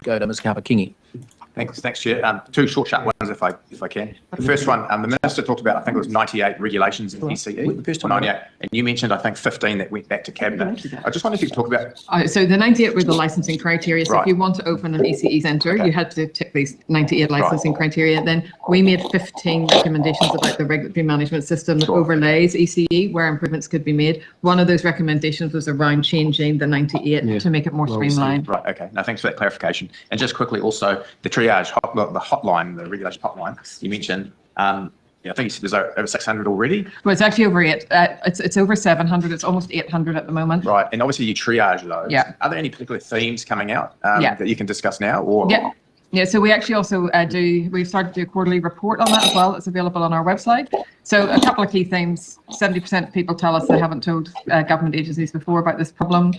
go to Ms. Kapakingi. Thanks, Chair. Two short, sharp ones, if I can. The first one, the Minister talked about, I think it was 98 regulations in ECE, The first or one. 98, and you mentioned, I think, 15 that went back to Cabinet. I just wondered if you could talk about... So the 98 were the licensing criteria. So Right. if you want to open an ECE centre, Okay. you had to tick these 98 licensing criteria. Then we made 15 recommendations about the regulatory management system that overlays ECE, where improvements could be made. One of those recommendations was around changing the 98 to make it more streamlined. Right, okay. No, thanks for that clarification. And just quickly also, the triage, the hotline, the regulation hotline, you mentioned, I think you said there's over 600 already. Well, it's actually over 8. It's over 700. It's almost 800 at the moment. Right, and obviously you triage those. Yeah. Are there any particular themes coming out that you can discuss now? Or Yeah. Yeah, so we actually also we've started to do a quarterly report on that as well. It's available on our website. So a couple of key themes. 70% of people tell us they haven't told government agencies before about this problem.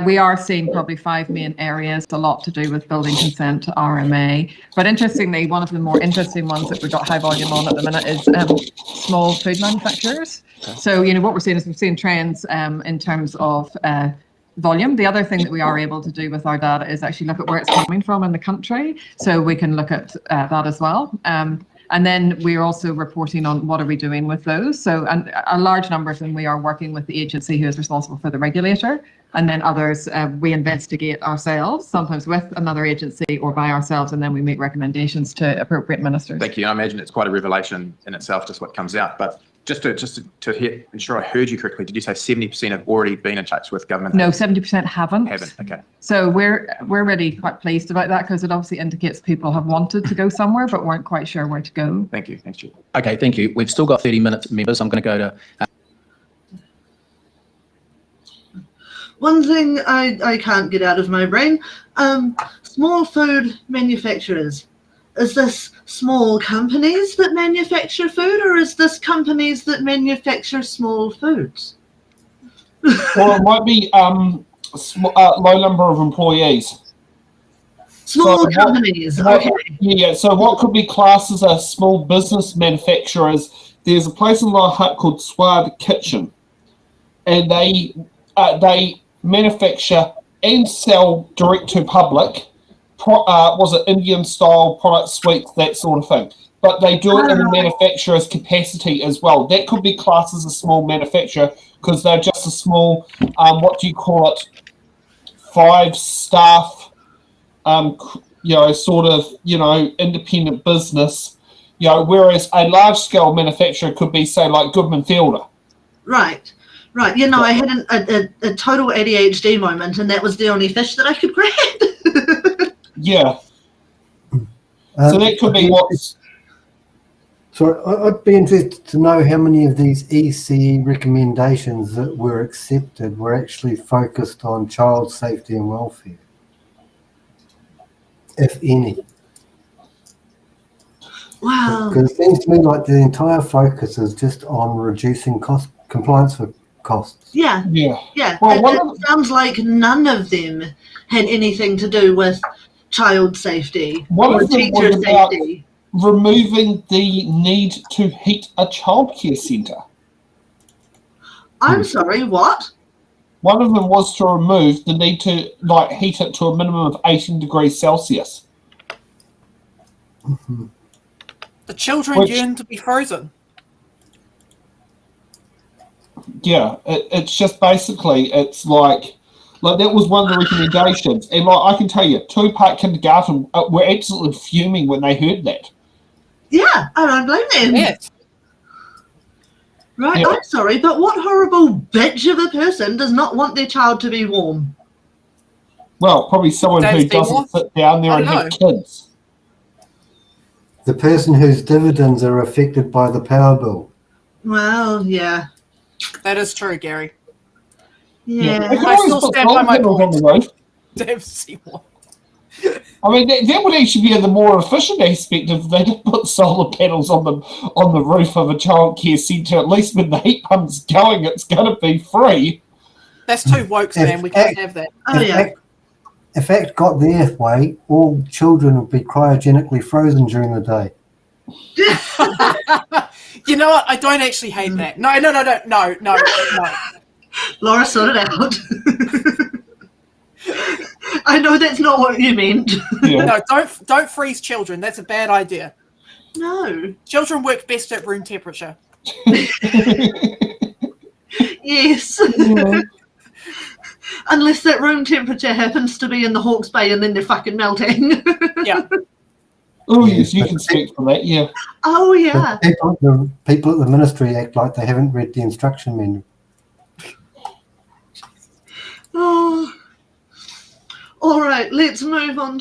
We are seeing probably 5 main areas, a lot to do with building consent, RMA. But interestingly, one of the more interesting ones that we've got high volume on at the minute is small food manufacturers. So, what we're seeing is we've seen trends in terms of volume. The other thing that we are able to do with our data is actually look at where it's coming from in the country. So we can look at that as well. And then we're also reporting on what are we doing with those. So and a large number of them, we are working with the agency who is responsible for the regulator. And then others, we investigate ourselves, sometimes with another agency or by ourselves, and then we make recommendations to appropriate ministers. Thank you. I imagine it's quite a revelation in itself, just what comes out. But just to ensure I heard you correctly, did you say 70% have already been in touch with government? No, 70% haven't. Okay. So we're really quite pleased about that because it obviously indicates people have wanted to go somewhere but weren't quite sure where to go. Thank you. Thanks, Chair. Okay, thank you. We've still got 30 minutes, members. I'm going to go to... One thing I can't get out of my brain, small food manufacturers. Is this small companies that manufacture food, or is this companies that manufacture small foods? Or it might be low number of employees. Small companies, okay. Yeah, so what could be classed as a small business manufacturers, there's a place in Lower Hutt called Sward Kitchen, and they manufacture and sell direct to public, Indian style product suites, that sort of thing. But they do it in a manufacturer's capacity as well. That could be classed as a small manufacturer because they're just a small, 5 staff, independent business, whereas a large scale manufacturer could be, say, like Goodman Fielder. Right. I had a total ADHD moment, and that was the only fish that I could grab. Yeah. So that could be what's... So I'd be interested to know how many of these ECE recommendations that were accepted were actually focused on child safety and welfare, if any. Wow. Because it seems to me like the entire focus is just on reducing compliance for costs. Yeah. Well, it sounds like none of them had anything to do with child safety or teacher safety. Removing the need to heat a childcare centre. I'm sorry, what? One of them was to remove the need to heat it to a minimum of 18 degrees Celsius. Mm-hmm. The children yearn to be frozen. Yeah, it's just basically, it's like that was one of the recommendations. And I can tell you, 2-part kindergarten were absolutely fuming when they heard that. Yeah, I don't blame them. Yes. Right, Yeah. I'm sorry, but what horrible bitch of a person does not want their child to be warm? Well, probably someone who doesn't sit down there and have kids. The person whose dividends are affected by the power bill. Well, yeah. That is true, Gary. Yeah. They could I always still put stand by solar my panels on the roof. Dave Seymour. I mean, that would actually be the more efficient aspect if they did put solar panels on the roof of a childcare centre. At least when the heat pump's going, it's going to be free. That's too woke, Sam. We can't have that. Oh, yeah. If that got their way, all children would be cryogenically frozen during the day. You know what? I don't actually hate that. No. Laura, sort it out. I know that's not what you meant. Yeah. No, don't freeze children. That's a bad idea. No. Children work best at room temperature. Yes. Yeah. Unless that room temperature happens to be in the Hawke's Bay and then they're fucking melting. Yeah. Oh yes, you can speak for that. Yeah. Oh, yeah. The people at the ministry act like they haven't read the instruction manual. Oh. All right, let's move on.